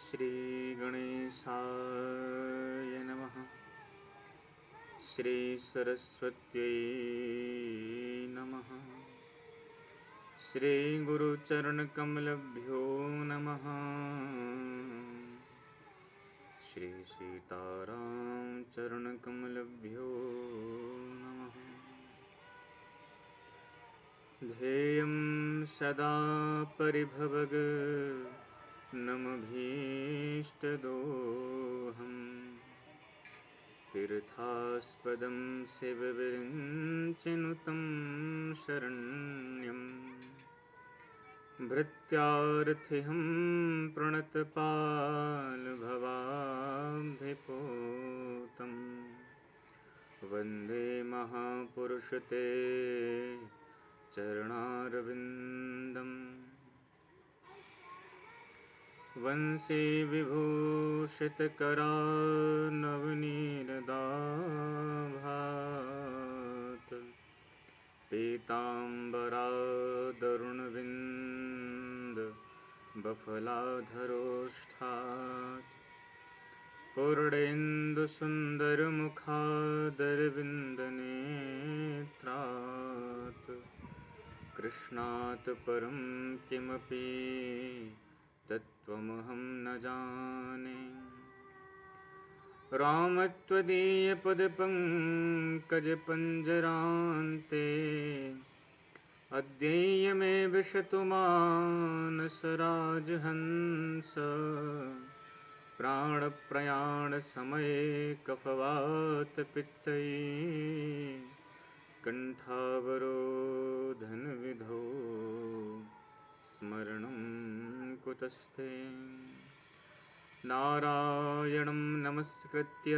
श्री गणेशाय नमः। श्री सरस्वत्यै नमः। श्री गुरुचरणकमलभ्यो नमः। श्री सीताराम चरणकमलभ्यो नमः। ध्येयं सदा परिभवग नमभीष्टदोहम्। तीर्थास्पदं शिवविरिञ्चिनुतं शरण्यम्। भृत्यार्थिहं प्रणतपालभवाब्धिपोतम्। वन्दे महापुरुषते चरणारविन्दम्। वंशी विभूषितकरानवनीरदाभात्। पीताम्बरादरुणविन्द बफलाधरोष्ठात्। पूर्णेन्दुसुन्दरमुखादरविन्दनेत्रात्। कृष्णात् परं किमपि तत्त्वमहं न जाने। राम त्वदीयपदपङ्कजपञ्जरान्ते। अद्येयमे विशतु मानसराजहंस। प्राणप्रयाणसमये कफवातपित्तैः। कण्ठावरोधनविधौ स्मरणं कुतस्ते। नारायणं नमस्कृत्य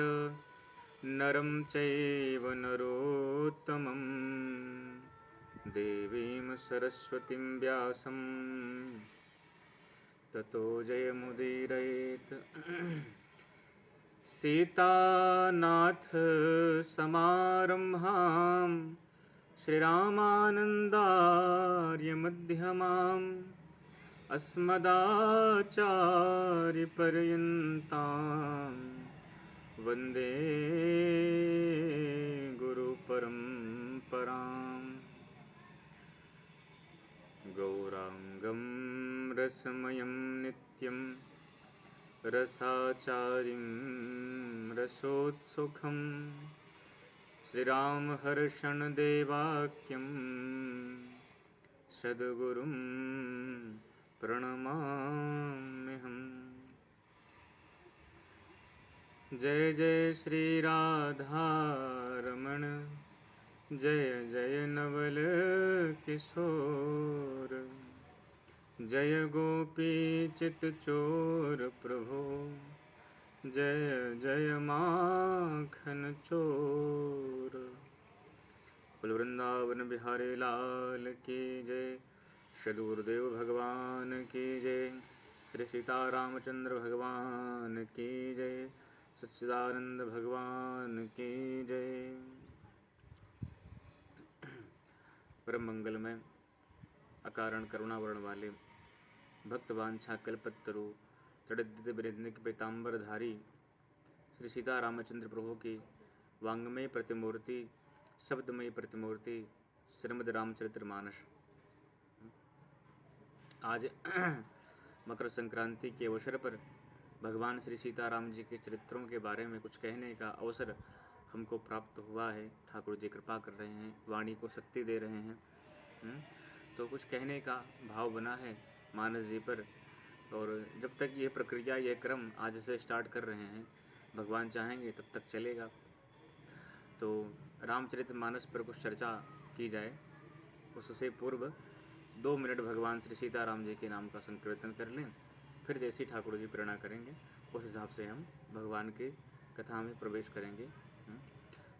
नरं चैव नरोत्तमं। देवीं सरस्वतीं व्यासं ततो जयमुदीरयेत्। सीतानाथसमारम्भां श्रीरामानन्दार्यमध्यमाम्। अस्मदाचार्यपर्यन्तां वन्दे गुरुपरम्पराम्। गौराङ्गं रसमयं नित्यं रसाचार्यं रसोत्सुकं। श्रीरामहर्षणदेवाख्यं सद्गुरुं प्रणमाम्यहम्। जय जय श्री राधारमण। जय जय नवल किशोर। जय गोपीचितचोर प्रभो। जय जय माखन चोर। बोल वृंदावन बिहारी लाल की जय। सद्गुरुदेव भगवान की जय। श्री सीतारामचंद्र भगवान की जय। सच्चिदानंद भगवान की जय। परम मंगलमय अकारण करुणावरण वाले भक्तवांछा कल्पतरु तड़ित वृंद पीताम्बरधारी श्री सीतारामचंद्र प्रभु की वांगमय प्रतिमूर्ति शब्दमय प्रतिमूर्ति श्रीमद् रामचरितमानस। आज मकर संक्रांति के अवसर पर भगवान श्री सीताराम जी के चरित्रों के बारे में कुछ कहने का अवसर हमको प्राप्त हुआ है। ठाकुर जी कृपा कर रहे हैं, वाणी को शक्ति दे रहे हैं। तो कुछ कहने का भाव बना है मानस जी पर। और जब तक ये प्रक्रिया, ये क्रम आज से स्टार्ट कर रहे हैं, भगवान चाहेंगे तब तक चलेगा। तो रामचरितमानस पर कुछ चर्चा की जाए, उससे पूर्व 2 मिनट भगवान श्री सीताराम जी के नाम का संकीर्तन कर लें, फिर जैसी ठाकुर जी प्रेरणा करेंगे उस हिसाब से हम भगवान की कथा में प्रवेश करेंगे।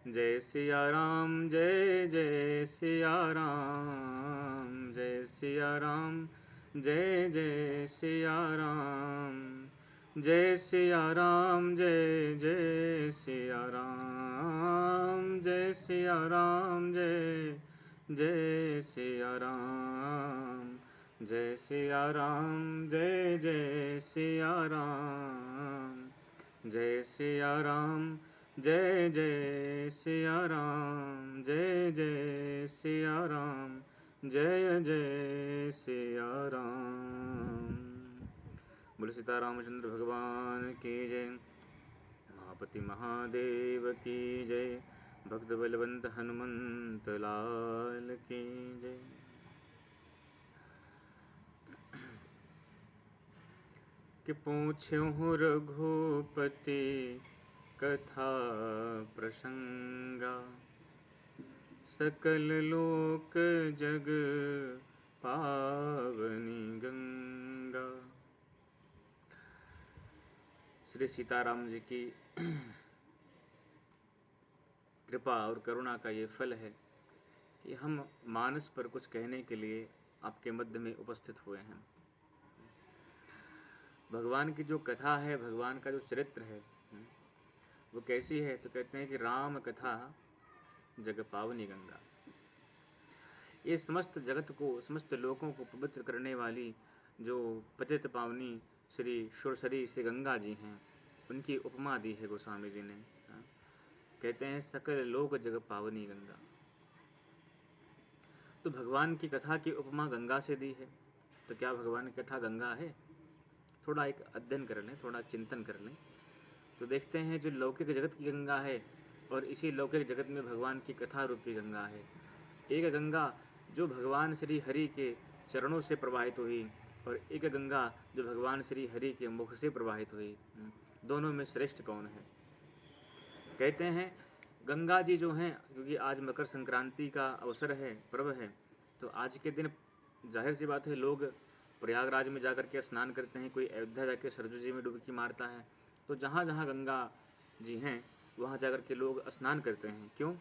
जय सिया राम जय जय सिया राम। जय सिया राम जय जय सिया राम। जय सिया राम जय जय सिया राम। जय सिया राम जय जय सिया राम। जय सिया राम, जय जय सिया राम, जय सिया राम, जय जय सिया राम, जय जय सिया राम, जय जय सिया राम। बोले सीता रामचंद्र भगवान की जय। महापति महादेव की जय। भक्त बलवंत हनुमंत लाल की जय। कि पूछूं रघुपति कथा प्रसंगा, सकल लोक जग पावनी गंगा। श्री सीताराम जी की कृपा और करुणा का ये फल है कि हम मानस पर कुछ कहने के लिए आपके मध्य में उपस्थित हुए हैं। भगवान की जो कथा है, भगवान का जो चरित्र है, वो कैसी है? तो कहते हैं कि राम कथा जग पावनी गंगा। ये समस्त जगत को, समस्त लोगों को पवित्र करने वाली जो पतित पावनी श्री सुरसरी श्री गंगा जी हैं, उनकी उपमा दी है गोस्वामी जी ने। कहते हैं सकल लोक जग पावनी गंगा। तो भगवान की कथा की उपमा गंगा से दी है, तो क्या भगवान की कथा गंगा है? थोड़ा एक अध्ययन कर लें, थोड़ा चिंतन कर लें तो देखते हैं जो लौकिक जगत की गंगा है और इसी लौकिक जगत में भगवान की कथा रूपी गंगा है। एक गंगा जो भगवान श्री हरि के चरणों से प्रवाहित हुई और एक गंगा जो भगवान श्री हरि के मुख से प्रवाहित हुई। दोनों में श्रेष्ठ कौन है? कहते हैं गंगा जी जो हैं, क्योंकि आज मकर संक्रांति का अवसर है, पर्व है, तो आज के दिन जाहिर सी बात है लोग प्रयागराज में जाकर के स्नान करते हैं, कोई अयोध्या जाकर सरजू जी में डुबकी मारता है। तो जहाँ जहाँ गंगा जी हैं वहाँ जाकर के लोग स्नान करते हैं। क्यों?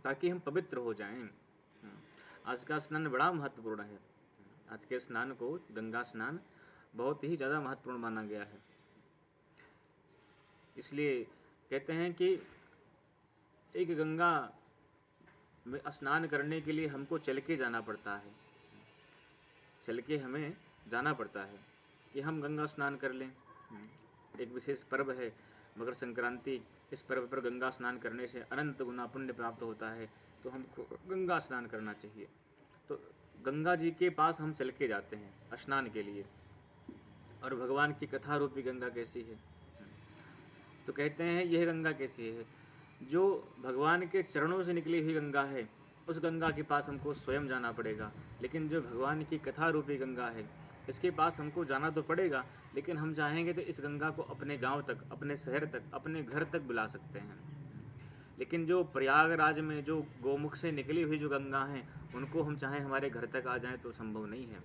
ताकि हम पवित्र हो जाएं। आज का स्नान बड़ा महत्वपूर्ण है। आज के स्नान को, गंगा स्नान, बहुत ही ज़्यादा महत्वपूर्ण माना गया है। इसलिए कहते हैं कि एक गंगा में स्नान करने के लिए हमको चल के जाना पड़ता है, चल के हमें जाना पड़ता है कि हम गंगा स्नान कर लें। एक विशेष पर्व है मकर संक्रांति। इस पर्व पर गंगा स्नान करने से अनंत गुना पुण्य प्राप्त होता है, तो हमको गंगा स्नान करना चाहिए। तो गंगा जी के पास हम चल के जाते हैं स्नान के लिए। और भगवान की कथा रूपी गंगा कैसी है? तो कहते हैं यह गंगा कैसी है? जो भगवान के चरणों से निकली हुई गंगा है, उस गंगा के पास हमको स्वयं जाना पड़ेगा। लेकिन जो भगवान की कथा रूपी गंगा है, इसके पास हमको जाना तो पड़ेगा, लेकिन हम चाहेंगे तो इस गंगा को अपने गांव तक, अपने शहर तक, अपने घर तक बुला सकते हैं। लेकिन जो प्रयागराज में जो गोमुख से निकली हुई जो गंगा हैं, उनको हम चाहें हमारे घर तक आ जाएं तो संभव नहीं है।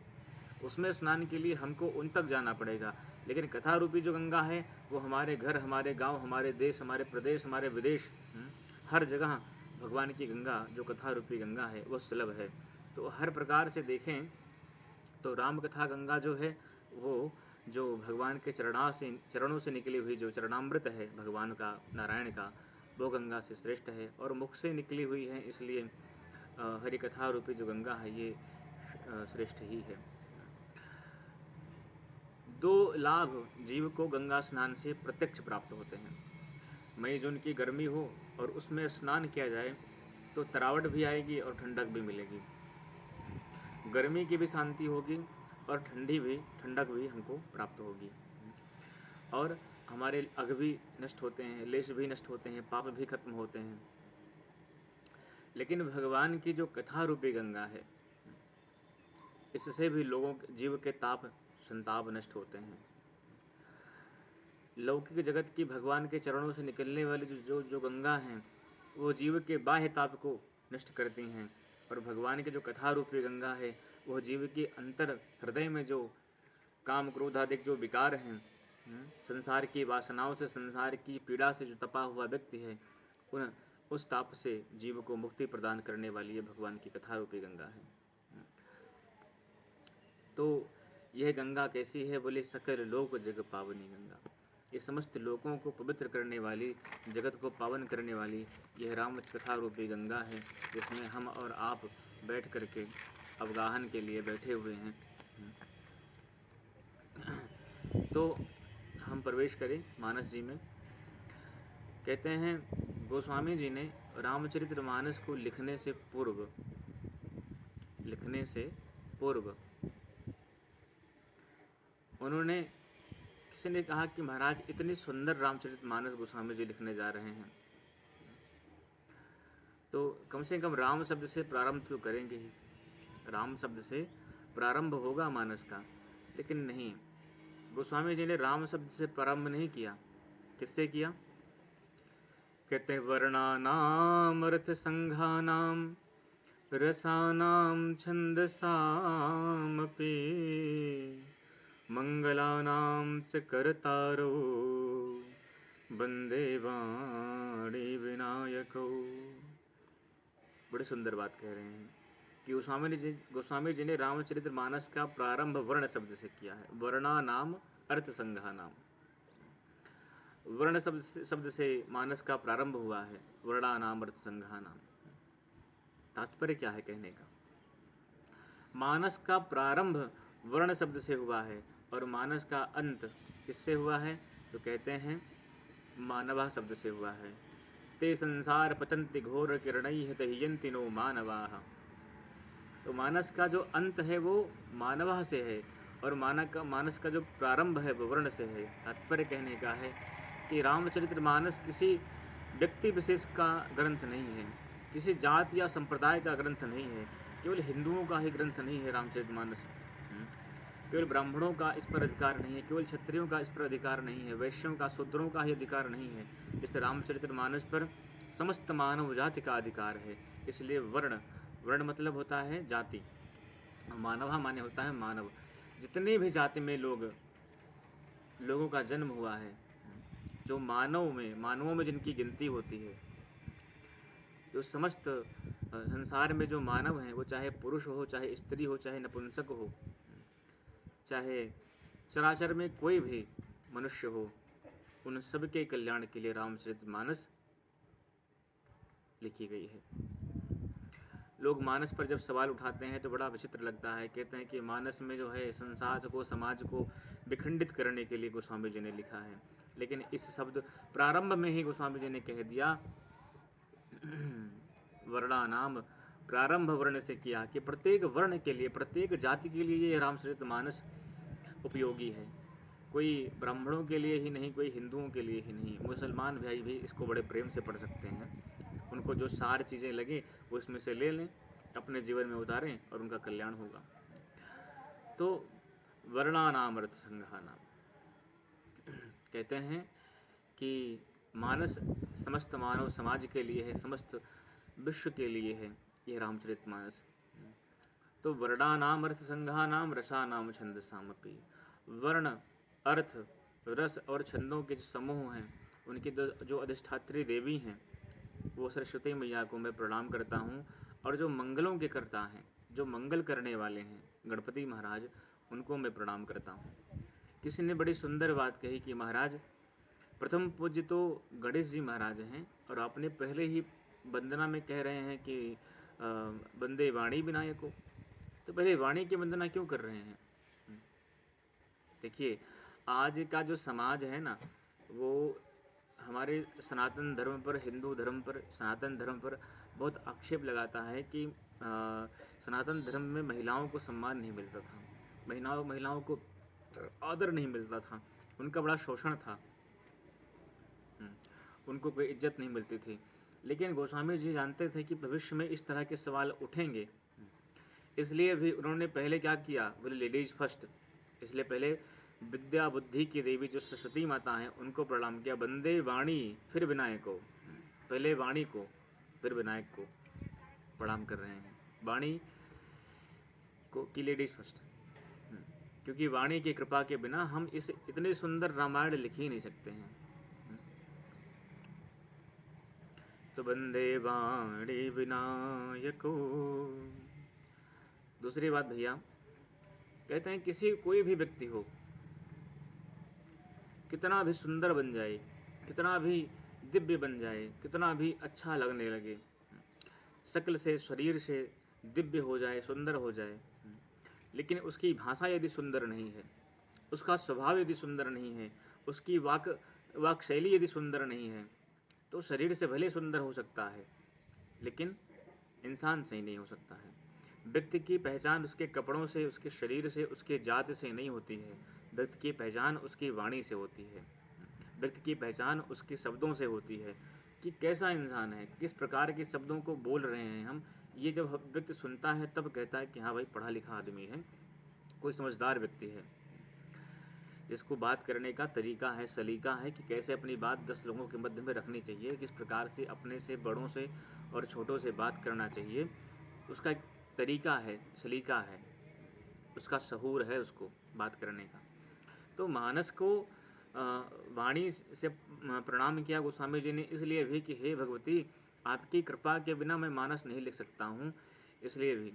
उसमें स्नान के लिए हमको उन तक जाना पड़ेगा। लेकिन कथा रूपी जो गंगा है वो हमारे घर, हमारे गांव, हमारे देश, हमारे प्रदेश, हमारे विदेश, हर जगह भगवान की गंगा जो कथा रूपी गंगा है वो सुलभ है। तो हर प्रकार से देखें तो राम कथा गंगा जो है वो जो भगवान के चरणों से निकली हुई जो चरणामृत है भगवान का, नारायण का, वो गंगा से श्रेष्ठ है। और मुख से निकली हुई है, इसलिए हरि कथा रूपी जो गंगा है ये श्रेष्ठ ही है। दो लाभ जीव को गंगा स्नान से प्रत्यक्ष प्राप्त होते हैं। मई जून की गर्मी हो और उसमें स्नान किया जाए तो तरावट भी आएगी और ठंडक भी मिलेगी। गर्मी की भी शांति होगी और ठंडक भी हमको प्राप्त होगी। और हमारे अघ भी नष्ट होते हैं, लेश भी नष्ट होते हैं, पाप भी खत्म होते हैं। लेकिन भगवान की जो कथा रूपी गंगा है, इससे भी लोगों के जीव के ताप संताप नष्ट होते हैं। लौकिक जगत की भगवान के चरणों से निकलने वाली जो गंगा हैं वो जीव के बाह्य ताप को नष्ट करती हैं। और भगवान की जो कथा रूपी गंगा है वह जीव के अंतर हृदय में जो काम क्रोध आदि जो विकार हैं, संसार की वासनाओं से, संसार की पीड़ा से जो तपा हुआ व्यक्ति है, उस ताप से जीव को मुक्ति प्रदान करने वाली ये भगवान की कथा रूपी गंगा है। तो यह गंगा कैसी है? बोले सकल लोक जग पावनी गंगा। ये समस्त लोगों को पवित्र करने वाली, जगत को पावन करने वाली यह राम कथा रूपी गंगा है, जिसमें हम और आप बैठ करके अवगाहन के लिए बैठे हुए हैं। तो हम प्रवेश करें मानस जी में। कहते हैं गोस्वामी जी ने रामचरितमानस को लिखने से पूर्व उन्होंने, किसी ने कहा कि महाराज इतनी सुंदर रामचरितमानस गोस्वामी जी लिखने जा रहे हैं, तो कम से कम राम शब्द से प्रारंभ तो करेंगे ही, राम शब्द से प्रारंभ होगा मानस का। लेकिन नहीं, गोस्वामी जी ने राम शब्द से प्रारंभ नहीं किया। किससे किया? कहते हैं वर्णानाम अर्थ संघानाम रसानाम छंदसामपि मंगलानाम च कर्तारो वंदे वाणी विनायको। बड़ी सुंदर बात कह रहे हैं कि गोस्वामी जी ने रामचरितमानस का प्रारंभ वर्ण शब्द से किया है। वर्णा नाम अर्थ संघा नाम, वर्ण शब्द से मानस का प्रारंभ हुआ है। वर्णा नाम अर्थ संघा नाम, तात्पर्य क्या है कहने का? मानस का प्रारंभ वर्ण शब्द से हुआ है और मानस का अंत किससे हुआ है? तो कहते हैं मानवा शब्द से हुआ है। ते संसार पतंति घोर किरणैः दह्यन्ति नो मानवाः। तो मानस का जो अंत है वो मानवा से है और मानस का जो प्रारंभ है वो वर्ण से है। तात्पर्य कहने का है कि रामचरितमानस किसी व्यक्ति विशेष का ग्रंथ नहीं है, किसी जाति या संप्रदाय का ग्रंथ नहीं है, केवल हिंदुओं का ही ग्रंथ नहीं है रामचरितमानस। केवल ब्राह्मणों का इस पर अधिकार नहीं है, केवल क्षत्रियों का इस पर अधिकार नहीं है, वैश्यों का, शूद्रों का ही अधिकार नहीं है। इस रामचरितमानस पर समस्त मानव जाति का अधिकार है। इसलिए वर्ण मतलब होता है जाति, मानवा माने होता है मानव। जितनी भी जाति में लोगों का जन्म हुआ है, जो मानवों में जिनकी गिनती होती है, जो समस्त संसार में जो मानव हैं, वो चाहे पुरुष हो, चाहे स्त्री हो, चाहे नपुंसक हो, चाहे चराचर में कोई भी मनुष्य हो, उन सबके कल्याण के लिए रामचरितमानस लिखी गई है। लोग मानस पर जब सवाल उठाते हैं तो बड़ा विचित्र लगता है। कहते हैं कि मानस में जो है संसार को, समाज को विखंडित करने के लिए गोस्वामी जी ने लिखा है। लेकिन इस शब्द प्रारंभ में ही गोस्वामी जी ने कह दिया, वर्णानाम, प्रारंभ वर्ण से किया कि प्रत्येक वर्ण के लिए, प्रत्येक जाति के लिए ये रामचरितमानस उपयोगी है। कोई ब्राह्मणों के लिए ही नहीं, कोई हिंदुओं के लिए ही नहीं, मुसलमान भाई भी इसको बड़े प्रेम से पढ़ सकते हैं। उनको जो सारी चीज़ें लगे वो इसमें से ले लें, अपने जीवन में उतारें और उनका कल्याण होगा। तो वर्णानाम अर्थ संघानाम, कहते हैं कि मानस समस्त मानव समाज के लिए है, समस्त विश्व के लिए है ये रामचरितमानस। तो वर्णानाम अर्थ संघानाम रसानाम छंदसामपि, वर्ण, अर्थ, रस और छंदों के जो समूह हैं, उनकी जो अधिष्ठात्री देवी हैं वो सरस्वती मैया को मैं प्रणाम करता हूँ। और जो मंगलों के कर्ता हैं, जो मंगल करने वाले हैं, गणपति महाराज, उनको मैं प्रणाम करता हूँ। किसी ने बड़ी सुंदर बात कही कि महाराज प्रथम पूज्य तो गणेश जी महाराज हैं और आपने पहले ही वंदना में कह रहे हैं कि वंदे वाणी विनायको, तो पहले वाणी की वंदना क्यों कर रहे हैं? देखिए, आज का जो समाज है ना, वो हमारे सनातन धर्म पर, हिंदू धर्म पर, सनातन धर्म पर बहुत आक्षेप लगाता है कि सनातन धर्म में महिलाओं को सम्मान नहीं मिलता था, महिलाओं को आदर नहीं मिलता था, उनका बड़ा शोषण था, उनको कोई इज्जत नहीं मिलती थी। लेकिन गोस्वामी जी जानते थे कि भविष्य में इस तरह के सवाल उठेंगे, इसलिए भी उन्होंने पहले क्या किया, बोले लेडीज फर्स्ट। इसलिए पहले विद्या बुद्धि की देवी जो सरस्वती माता हैं उनको प्रणाम किया। वंदे वाणी फिर विनायक को, पहले वाणी को फिर विनायक को प्रणाम कर रहे हैं। वाणी को की लेडीज फर्स्ट, क्योंकि वाणी की कृपा के बिना हम इस इतने सुंदर रामायण लिख ही नहीं सकते हैं। तो वंदे वाणी विनायको। दूसरी बात भैया, कहते हैं कोई भी व्यक्ति हो, कितना भी सुंदर बन जाए, कितना भी दिव्य बन जाए, कितना भी अच्छा लगने लगे, शक्ल से, शरीर से दिव्य हो जाए, सुंदर हो जाए, लेकिन उसकी भाषा यदि सुंदर नहीं है, उसका स्वभाव यदि सुंदर नहीं है, उसकी वाक शैली यदि सुंदर नहीं है, तो शरीर से भले सुंदर हो सकता है, लेकिन इंसान सही नहीं हो सकता है। व्यक्ति की पहचान उसके कपड़ों से, उसके शरीर से, उसके जात से नहीं होती है। व्यक्ति की पहचान उसकी वाणी से होती है। व्यक्ति की पहचान उसके शब्दों से होती है कि कैसा इंसान है, किस प्रकार के शब्दों को बोल रहे हैं हम। ये जब व्यक्ति सुनता है तब कहता है कि हाँ भाई, पढ़ा लिखा आदमी है, कोई समझदार व्यक्ति है, जिसको बात करने का तरीका है, सलीका है कि कैसे अपनी बात 10 लोगों के मध्य में रखनी चाहिए, किस प्रकार से अपने से, बड़ों से और छोटों से बात करना चाहिए। उसका एक तरीका है, सलीका है, उसका शहूर है उसको बात करने का। तो मानस को वाणी से प्रणाम किया गोस्वामी जी ने इसलिए भी कि हे भगवती, आपकी कृपा के बिना मैं मानस नहीं लिख सकता हूँ, इसलिए भी